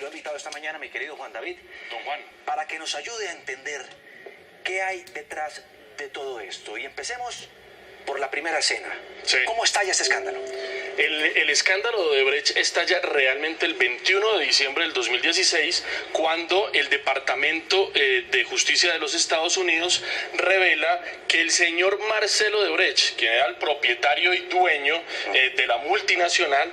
Lo he invitado esta mañana, mi querido Juan David, Don Juan, para que nos ayude a entender qué hay detrás de todo esto. Y empecemos por la primera escena. Sí. ¿Cómo estalla este escándalo? el escándalo de Odebrecht estalla realmente el 21 de diciembre del 2016, cuando el Departamento de Justicia de los Estados Unidos revela que el señor Marcelo Odebrecht, quien era el propietario y dueño de la multinacional,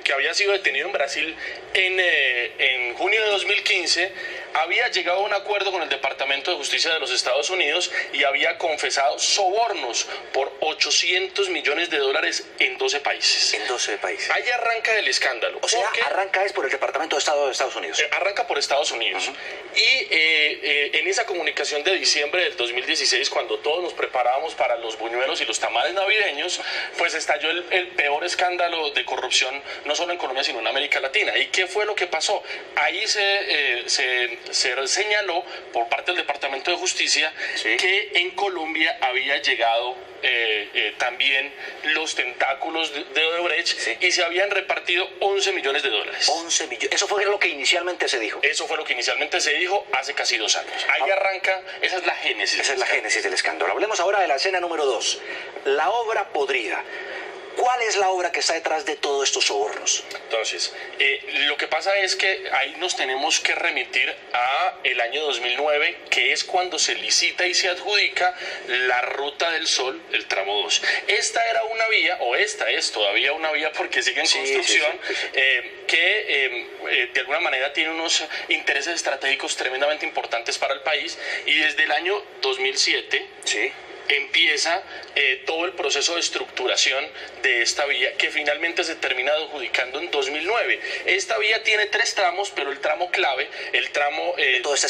que había sido detenido en Brasil en junio de 2015, había llegado a un acuerdo con el Departamento de Justicia de los Estados Unidos y había confesado sobornos por $800 millones en 12 países. En 12 países. Ahí arranca el escándalo. O sea, arranca es por el Departamento de Estado de Estados Unidos. Arranca por Estados Unidos. Y en esa comunicación de diciembre del 2016, cuando todos nos preparábamos para los buñuelos y los tamales navideños, pues estalló el peor escándalo de corrupción, no solo en Colombia, sino en América Latina. ¿Y qué fue lo que pasó? Ahí se señaló por parte del Departamento de Justicia que en Colombia había llegado también los tentáculos de Odebrecht y se habían repartido $11 millones. 11 millones. Eso fue lo que inicialmente se dijo. Eso fue lo que inicialmente se dijo hace casi 2 años. Ahí arranca, esa es la génesis. Esa es la génesis del escándalo. Hablemos ahora de la escena número 2. La obra podrida. ¿Cuál es la obra que está detrás de todos estos sobornos? Entonces, lo que pasa es que ahí nos tenemos que remitir a el año 2009, que es cuando se licita y se adjudica la Ruta del Sol, el tramo 2. Esta era una vía, o esta es todavía una vía porque sigue en construcción, que de alguna manera tiene unos intereses estratégicos tremendamente importantes para el país, y desde el año 2007... empieza todo el proceso de estructuración de esta vía, que finalmente se termina adjudicando en 2009. Esta vía tiene 3 tramos, pero el tramo clave, el tramo de todo este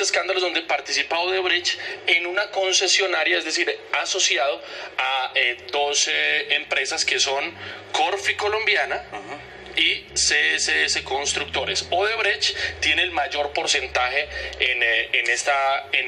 escándalo es donde participa Odebrecht en una concesionaria, es decir, asociado a 2 empresas que son Corfi Colombiana y CSS Constructores. Odebrecht tiene el mayor porcentaje en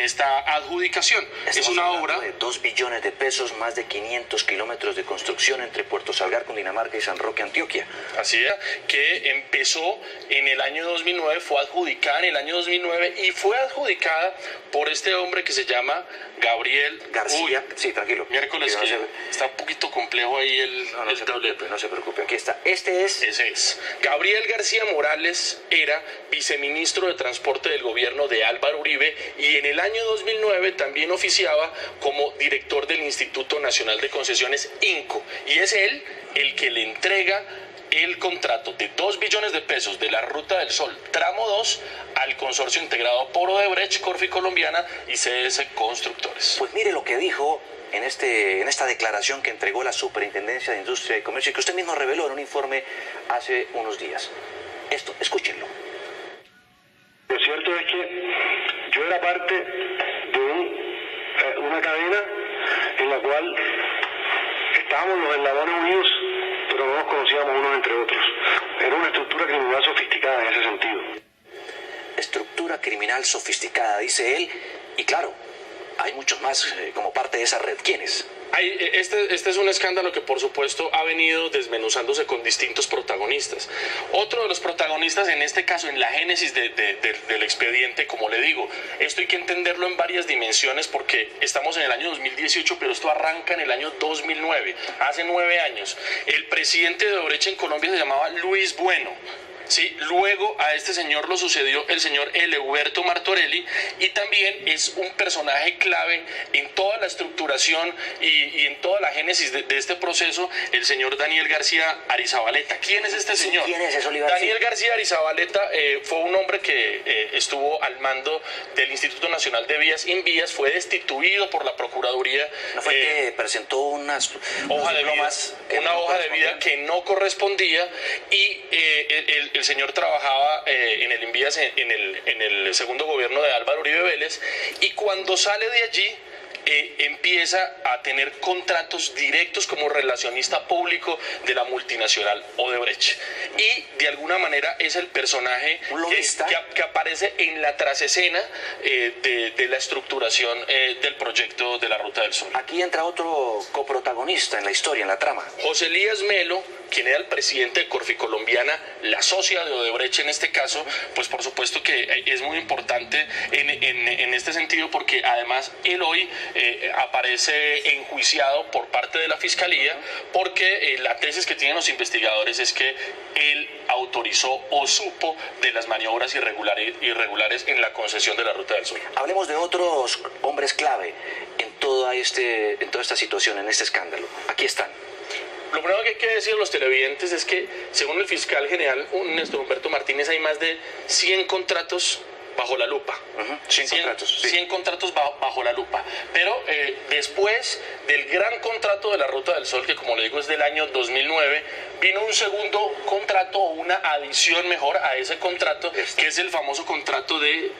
esta adjudicación. Es una obra de 2 billones de pesos, más de 500 kilómetros de construcción entre Puerto Salgar, Cundinamarca y San Roque, Antioquia. Así es, que empezó en el año 2009, fue adjudicada en el año 2009 y fue adjudicada por este hombre que se llama Gabriel García. Sí, tranquilo. Miércoles, que está un poquito complejo ahí el tablero. No se preocupe, aquí está. Ese es. Gabriel García Morales era viceministro de Transporte del gobierno de Álvaro Uribe y en el año 2009 también oficiaba como director del Instituto Nacional de Concesiones, INCO, y es él el que le entrega el contrato de 2 billones de pesos de la Ruta del Sol, tramo 2, al consorcio integrado por Odebrecht, Corfi Colombiana y CS Constructores. Pues mire lo que dijo en esta declaración que entregó la Superintendencia de Industria y Comercio y que usted mismo reveló en un informe hace unos días. Esto, escúchenlo. Lo cierto es que yo era parte de una cadena en la cual estábamos los eslabones unidos, pero no nos conocíamos unos entre otros. Era una estructura criminal sofisticada en ese sentido. Estructura criminal sofisticada, dice él, y claro, hay muchos más como parte de esa red. ¿Quiénes? Este es un escándalo que por supuesto ha venido desmenuzándose con distintos protagonistas. Otro de los protagonistas, en este caso en la génesis del expediente, como le digo, esto hay que entenderlo en varias dimensiones porque estamos en el año 2018, pero esto arranca en el año 2009, hace 9 años. El presidente de Odebrecht en Colombia se llamaba Luis Bueno. Sí, luego a este señor lo sucedió el señor Eleuberto Martorelli, y también es un personaje clave en toda la estructuración y en toda la génesis de este proceso, el señor Daniel García Arizabaleta. ¿Quién es este señor? ¿Quién es eso, Olivar? Daniel García Arizabaleta fue un hombre que estuvo al mando del Instituto Nacional de Vías Invías, fue destituido por la Procuraduría. ¿No fue que presentó una hoja de vida que no correspondía, y el señor trabajaba en el Invías en el segundo gobierno de Álvaro Uribe Vélez, y cuando sale de allí empieza a tener contratos directos como relacionista público de la multinacional Odebrecht, y de alguna manera es el personaje que aparece en la trasescena de la estructuración del proyecto de la Ruta del Sol. Aquí entra otro coprotagonista en la historia, en la trama. José Elías Melo, quien era el presidente de Corficolombiana, la socia de Odebrecht en este caso, pues por supuesto que es muy importante en este sentido, porque además él hoy aparece enjuiciado por parte de la Fiscalía, porque la tesis que tienen los investigadores es que él autorizó o supo de las maniobras irregulares en la concesión de la Ruta del Sol. Hablemos de otros hombres clave en toda esta situación, en este escándalo. Aquí están. Lo primero que hay que decir a los televidentes es que, según el fiscal general Néstor Humberto Martínez, hay más de 100 contratos bajo la lupa. 100 contratos bajo la lupa. Pero después del gran contrato de la Ruta del Sol, que como le digo es del año 2009, vino un segundo contrato, o una adición mejor a ese contrato, que es el famoso contrato de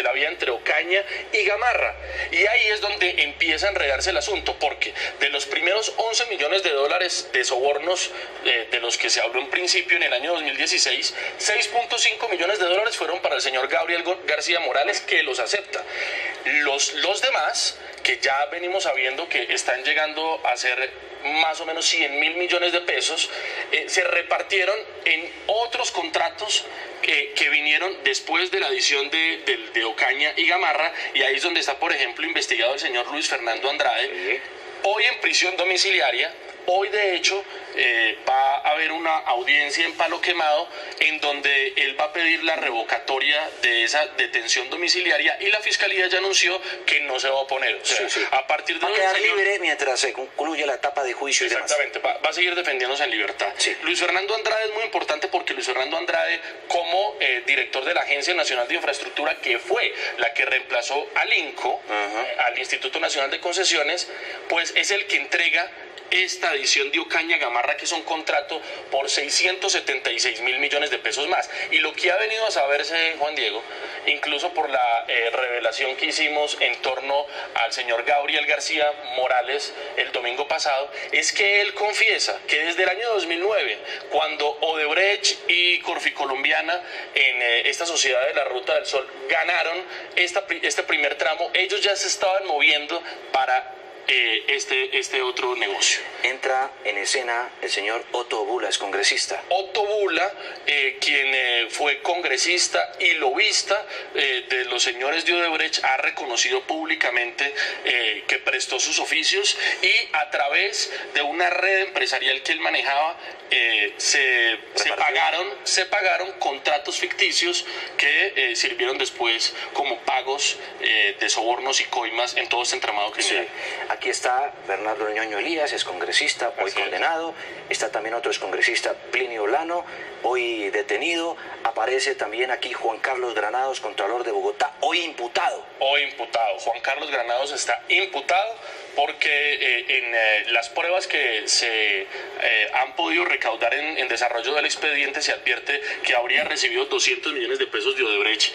la vía entre Ocaña y Gamarra. Y ahí es donde empieza a enredarse el asunto, porque de los primeros 11 millones de dólares de sobornos de los que se habló en principio en el año 2016, 6.5 millones de dólares fueron para el señor Gabriel García Morales, que los acepta. Los demás, que ya venimos sabiendo que están llegando a ser más o menos 100.000 millones de pesos, se repartieron en otros contratos que vinieron después de la adición de Ocaña y Gamarra, y ahí es donde está, por ejemplo, investigado el señor Luis Fernando Andrade, hoy en prisión domiciliaria. Hoy, de hecho, va a haber una audiencia en Palo Quemado en donde él va a pedir la revocatoria de esa detención domiciliaria, y la Fiscalía ya anunció que no se va a oponer. O sea, a partir de va a quedar libre mientras se concluye la etapa de juicio y demás. Exactamente, va a seguir defendiéndose en libertad. Sí. Luis Fernando Andrade es muy importante, porque Luis Fernando Andrade, como director de la Agencia Nacional de Infraestructura, que fue la que reemplazó al INCO, al Instituto Nacional de Concesiones, pues es el que entrega esta adición de Ocaña Gamarra, que es un contrato por 676.000 millones de pesos más. Y lo que ha venido a saberse, Juan Diego, incluso por la revelación que hicimos en torno al señor Gabriel García Morales el domingo pasado, es que él confiesa que desde el año 2009, cuando Odebrecht y Corficolombiana, en esta sociedad de la Ruta del Sol, ganaron este primer tramo, ellos ya se estaban moviendo para este otro negocio. Entra en escena el señor Otto Bula, es congresista. Otto Bula, quien fue congresista y lobista de los señores de Odebrecht, ha reconocido públicamente que prestó sus oficios, y a través de una red empresarial que él manejaba, se pagaron contratos ficticios que sirvieron después como pagos de sobornos y coimas en todo este entramado criminal. Sí. Aquí está Bernardo Ñoño Elías, es congresista, hoy condenado. Está también otro excongresista, Plinio Olano, hoy detenido. Aparece también aquí Juan Carlos Granados, contralor de Bogotá, hoy imputado. Juan Carlos Granados está imputado porque en las pruebas que se han podido recaudar en desarrollo del expediente, se advierte que habría recibido 200 millones de pesos de Odebrecht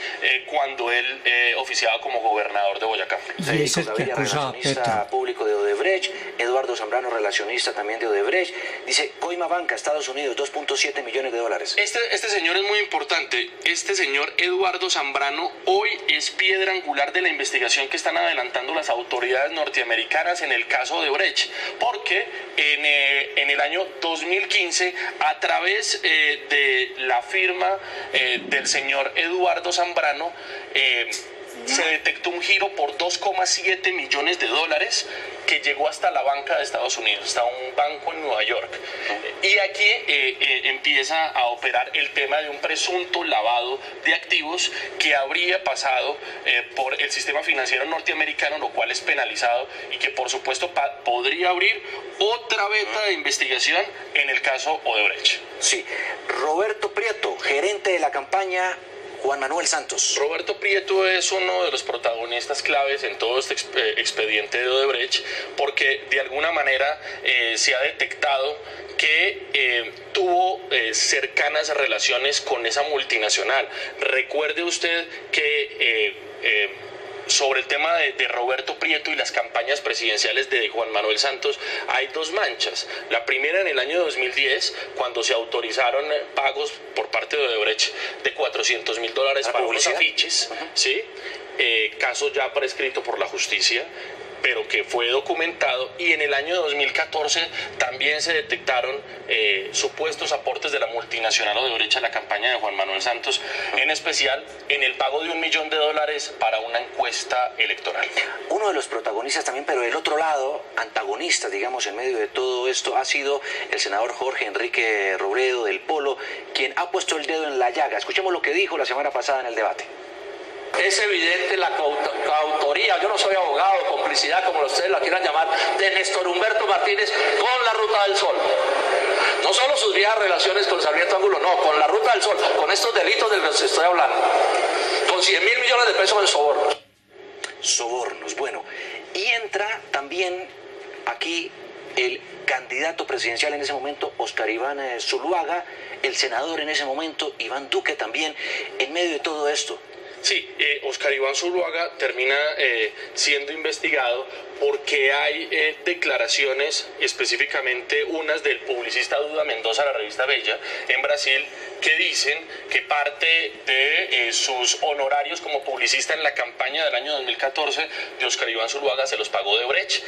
cuando él oficiaba como gobernador de Boyacá. Federico Gaviria, relacionista público de Odebrecht. Eduardo Zambrano, relacionista también de Odebrecht. Dice, coima banca, Estados Unidos, 2.7 millones de dólares. Este señor es muy importante. Este señor Eduardo Zambrano hoy es piedra angular de la investigación que están adelantando las autoridades norteamericanas en el caso Odebrecht, porque en el año 2015, a través de la firma del señor Eduardo Zambrano, se detectó un giro por 2,7 millones de dólares que llegó hasta la banca de Estados Unidos, hasta un banco en Nueva York. Y aquí empieza a operar el tema de un presunto lavado de activos que habría pasado por el sistema financiero norteamericano, lo cual es penalizado y que por supuesto podría abrir otra veta de investigación en el caso Odebrecht. Sí. Roberto Prieto, gerente de la campaña Juan Manuel Santos. Roberto Prieto es uno de los protagonistas claves en todo este expediente de Odebrecht, porque de alguna manera se ha detectado que tuvo cercanas relaciones con esa multinacional. Recuerde usted que sobre el tema de Roberto Prieto y las campañas presidenciales de Juan Manuel Santos, hay dos manchas. La primera en el año 2010, cuando se autorizaron pagos por parte de Odebrecht de $400.000 para unos afiches, ¿sí? Caso ya prescrito por la justicia. pero que fue documentado, y en el año 2014 también se detectaron supuestos aportes de la multinacional Odebrecht a la campaña de Juan Manuel Santos, en especial en el pago de $1 millón para una encuesta electoral. Uno de los protagonistas también, pero del otro lado, antagonista, digamos, en medio de todo esto, ha sido el senador Jorge Enrique Robledo del Polo, quien ha puesto el dedo en la llaga. Escuchemos lo que dijo la semana pasada en el debate. Es evidente la coautoría, yo no soy abogado, complicidad, como ustedes la quieran llamar, de Néstor Humberto Martínez con la Ruta del Sol. No solo sus vías relaciones con Sarmiento Ángulo, no, con la Ruta del Sol, con estos delitos de los que estoy hablando, con 100.000 millones de pesos en sobornos. Sobornos, bueno. Y entra también aquí el candidato presidencial en ese momento, Óscar Iván Zuluaga, el senador en ese momento, Iván Duque también, en medio de todo esto. Sí, Óscar Iván Zuluaga termina siendo investigado porque hay declaraciones, específicamente unas del publicista Duda Mendoza, la revista Bella, en Brasil, que dicen que parte de sus honorarios como publicista en la campaña del año 2014 de Óscar Iván Zuluaga se los pagó Odebrecht.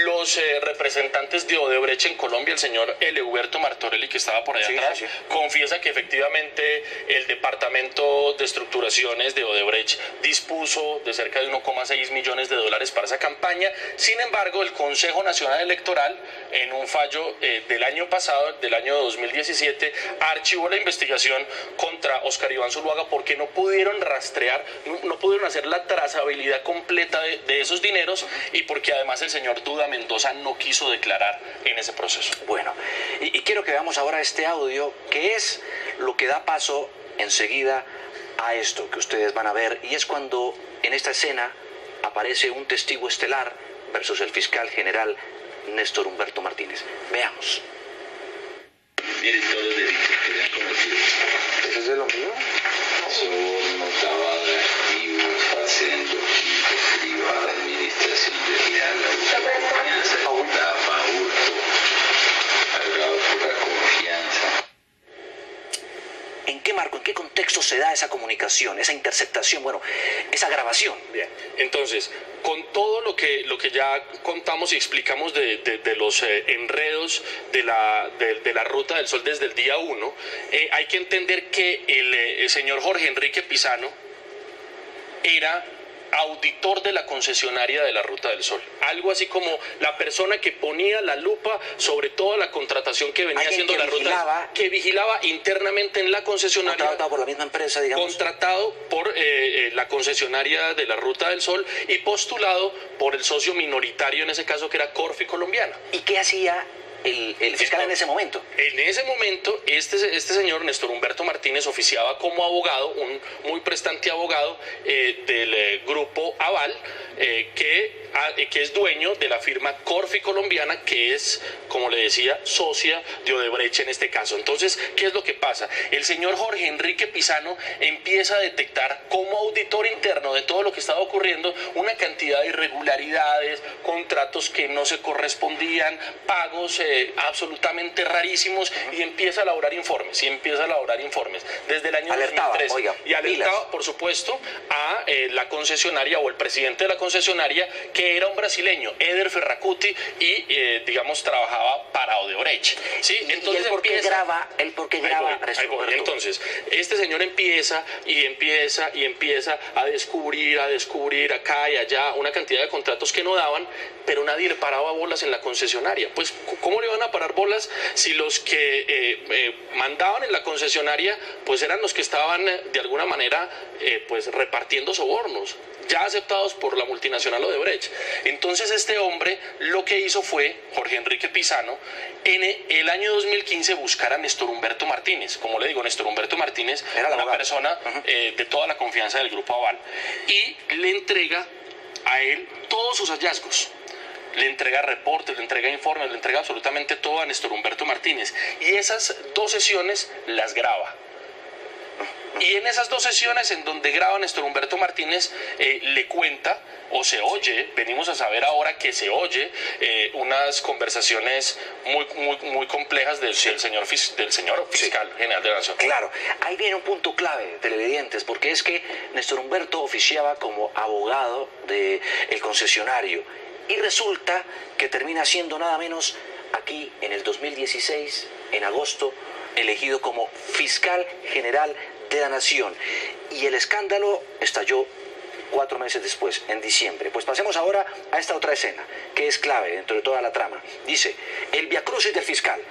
Los representantes de Odebrecht en Colombia, el señor Elehuberto Martorelli, que estaba por allá atrás, confiesa que efectivamente el Departamento de Estructuraciones de Odebrecht dispuso de cerca de $1,6 millones para esa campaña. Sin embargo, el Consejo Nacional Electoral, en un fallo del año pasado, del año 2017, archivó la investigación contra Óscar Iván Zuluaga porque no pudieron rastrear, no pudieron hacer la trazabilidad completa de esos dineros, y porque además el señor Duda Mendoza no quiso declarar en ese proceso. Bueno, y quiero que veamos ahora este audio, que es lo que da paso enseguida a esto que ustedes van a ver, y es cuando en esta escena aparece un testigo estelar versus el fiscal general Néstor Humberto Martínez. Veamos. Miren todos los delitos que le han cometido. ¿Eso es de lo mío? Soborno, lavado de activos, facendo, quintos, privada, administración desleal, abuso de confianza, estafa, hurto, cargado por la confianza. ¿En qué marco, en qué contexto se da esa comunicación, esa interceptación, bueno, esa grabación? Bien, entonces, con todo lo que ya contamos y explicamos de los enredos de la Ruta del Sol desde el día 1, hay que entender que el señor Jorge Enrique Pizano era auditor de la concesionaria de la Ruta del Sol, algo así como la persona que ponía la lupa sobre toda la contratación que venía haciendo la Ruta, que vigilaba internamente en la concesionaria, contratado por la misma empresa, digamos, contratado por la concesionaria de la Ruta del Sol y postulado por el socio minoritario en ese caso, que era Corfi Colombiana. ¿Y qué hacía el fiscal en ese momento? En ese momento, este señor Néstor Humberto Martínez oficiaba como abogado, un muy prestante abogado del grupo Aval, que es dueño de la firma Corfi Colombiana, que es, como le decía, socia de Odebrecht en este caso. Entonces, ¿qué es lo que pasa? El señor Jorge Enrique Pizano empieza a detectar como auditor interno de todo lo que estaba ocurriendo una cantidad de irregularidades, contratos que no se correspondían, pagos absolutamente rarísimos, y empieza a elaborar informes, desde el año 2013. Oiga, y alertaba, por supuesto, a la concesionaria o el presidente de la concesionaria, que era un brasileño, Eder Ferracuti, y digamos trabajaba para Odebrecht. ¿Sí? Entonces, ¿y él por qué graba? Entonces, este señor empieza a descubrir acá y allá una cantidad de contratos que no daban, pero nadie le paraba bolas en la concesionaria. Pues, ¿cómo le van a parar bolas si los que mandaban en la concesionaria pues eran los que estaban de alguna manera pues repartiendo sobornos ya aceptados por la multinacional Odebrecht? Entonces este hombre lo que hizo fue, Jorge Enrique Pizano, en el año 2015 buscar a Néstor Humberto Martínez. Como le digo, Néstor Humberto Martínez era una persona de toda la confianza del Grupo Aval, y le entrega a él todos sus hallazgos. Le entrega reportes, le entrega informes, le entrega absolutamente todo a Néstor Humberto Martínez, y esas 2 sesiones las graba. Y en esas 2 sesiones en donde graba Néstor Humberto Martínez, le cuenta, o se oye, venimos a saber ahora que se oye unas conversaciones muy complejas del señor fiscal general de la Nación. Claro, ahí viene un punto clave, televidentes, porque es que Néstor Humberto oficiaba como abogado del concesionario, y resulta que termina siendo nada menos aquí en el 2016, en agosto, elegido como fiscal general de la Nación. Y el escándalo estalló 4 meses después, en diciembre. Pues pasemos ahora a esta otra escena, que es clave dentro de toda la trama. Dice, el viacrucis del fiscal.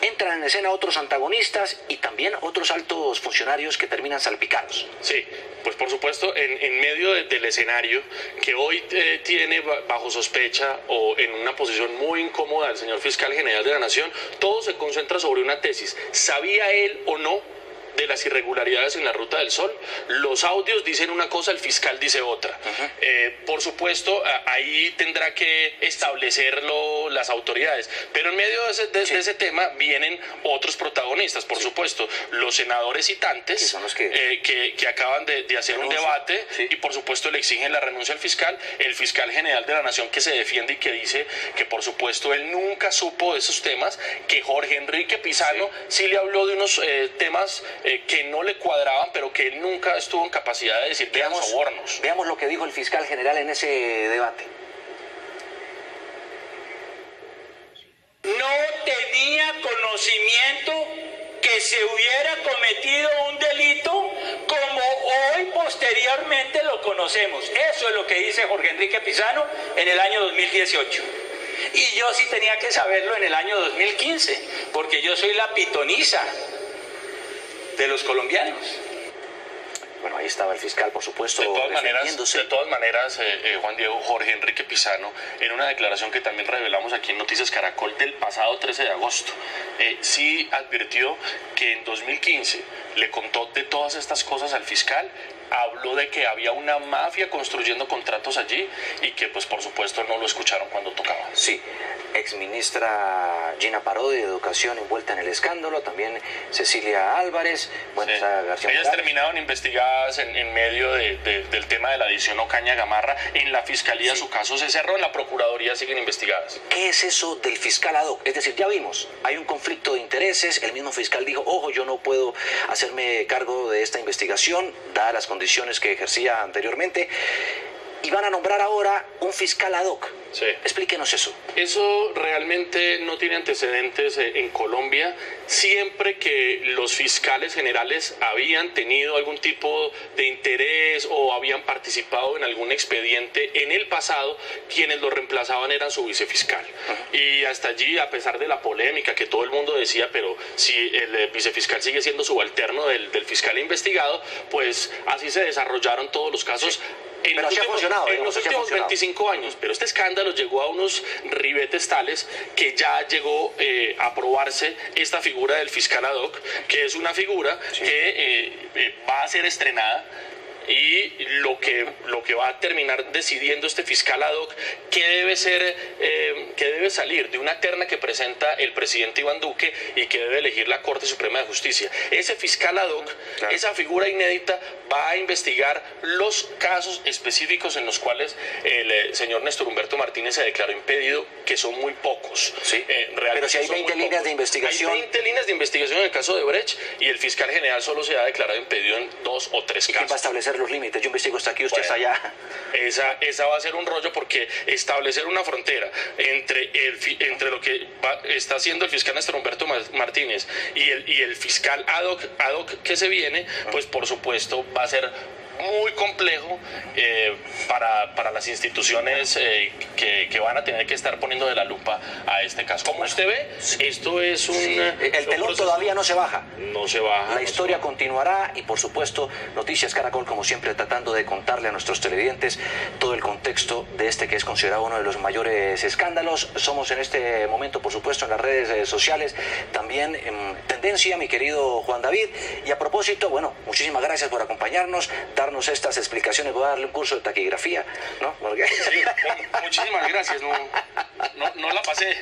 Entran en escena otros antagonistas y también otros altos funcionarios que terminan salpicados. Sí, pues por supuesto, en medio del escenario que hoy tiene bajo sospecha o en una posición muy incómoda el señor fiscal general de la Nación, todo se concentra sobre una tesis. ¿Sabía él o no de las irregularidades en la Ruta del Sol? Los audios dicen una cosa, el fiscal dice otra. Por supuesto, ahí tendrá que establecerlo las autoridades, pero en medio de ese tema vienen otros protagonistas, por supuesto, los senadores citantes, que son los que acaban de hacer un debate, y por supuesto le exigen la renuncia al fiscal, el fiscal general de la Nación que se defiende y que dice que por supuesto él nunca supo de esos temas, que Jorge Enrique Pizano sí le habló de unos temas que no le cuadraban, pero que él nunca estuvo en capacidad de decir que eran sobornos. Veamos lo que dijo el fiscal general en ese debate. No tenía conocimiento que se hubiera cometido un delito como hoy posteriormente lo conocemos. Eso es lo que dice Jorge Enrique Pizano en el año 2018. Y yo sí tenía que saberlo en el año 2015, porque yo soy la pitoniza de los colombianos. Bueno, ahí estaba el fiscal, por supuesto, de todas maneras, Juan Diego, Jorge Enrique Pizano, en una declaración que también revelamos aquí en Noticias Caracol del pasado 13 de agosto, sí advirtió que en 2015 le contó de todas estas cosas al fiscal, habló de que había una mafia construyendo contratos allí y que pues por supuesto no lo escucharon cuando tocaba. Sí, exministra Gina Parodi de Educación envuelta en el escándalo, también Cecilia Álvarez, bueno, sí. García Ellas Morales. terminaron investigadas en medio del tema de la adición Ocaña Gamarra. En la Fiscalía su caso se cerró, en la Procuraduría siguen investigadas. ¿Qué es eso del fiscal ad hoc? Es decir, ya vimos, hay un conflicto de intereses, el mismo fiscal dijo, ojo, yo no puedo hacerme cargo de esta investigación, dadas las condiciones que ejercía anteriormente, y van a nombrar ahora un fiscal ad hoc. Sí. Explíquenos eso. Eso realmente no tiene antecedentes en Colombia. Siempre que los fiscales generales habían tenido algún tipo de interés o habían participado en algún expediente en el pasado, quienes lo reemplazaban eran su vicefiscal. Y hasta allí, a pesar de la polémica que todo el mundo decía, pero si el vicefiscal sigue siendo subalterno del fiscal investigado, pues así se desarrollaron todos los casos. Sí. Pero así ha funcionado, en los últimos 25 años, pero este escándalo llegó a unos ribetes tales que ya llegó a aprobarse esta figura del fiscal ad hoc, que es una figura que va a ser estrenada. Y lo que va a terminar decidiendo este fiscal ad hoc, que debe salir de una terna que presenta el presidente Iván Duque y que debe elegir la Corte Suprema de Justicia. Ese fiscal ad hoc, claro, esa figura inédita, va a investigar los casos específicos en los cuales el señor Néstor Humberto Martínez se declaró impedido, que son muy pocos. Sí. Pero si hay 20 líneas de investigación. Hay 20 líneas de investigación en el caso de Brecht y el fiscal general solo se ha declarado impedido en 2 o 3 casos. ¿Y quién va a establecer los límites? Yo investigo hasta aquí, usted está allá. Esa va a ser un rollo, porque establecer una frontera entre lo que está haciendo el fiscal Néstor Humberto Martínez y el fiscal ad hoc que se viene, pues por supuesto va a ser muy complejo para las instituciones que van a tener que estar poniendo de la lupa a este caso. Como usted ve, esto es el telón todavía no se baja. No se baja. La historia continuará y por supuesto Noticias Caracol, como siempre, tratando de contarle a nuestros televidentes todo el contexto de este que es considerado uno de los mayores escándalos. Somos en este momento, por supuesto, en las redes sociales también en tendencia, mi querido Juan David. Y a propósito, bueno, muchísimas gracias por acompañarnos, darnos estas explicaciones. Voy a darle un curso de taquigrafía, ¿no? Porque... Sí, muchísimas gracias, no la pasé.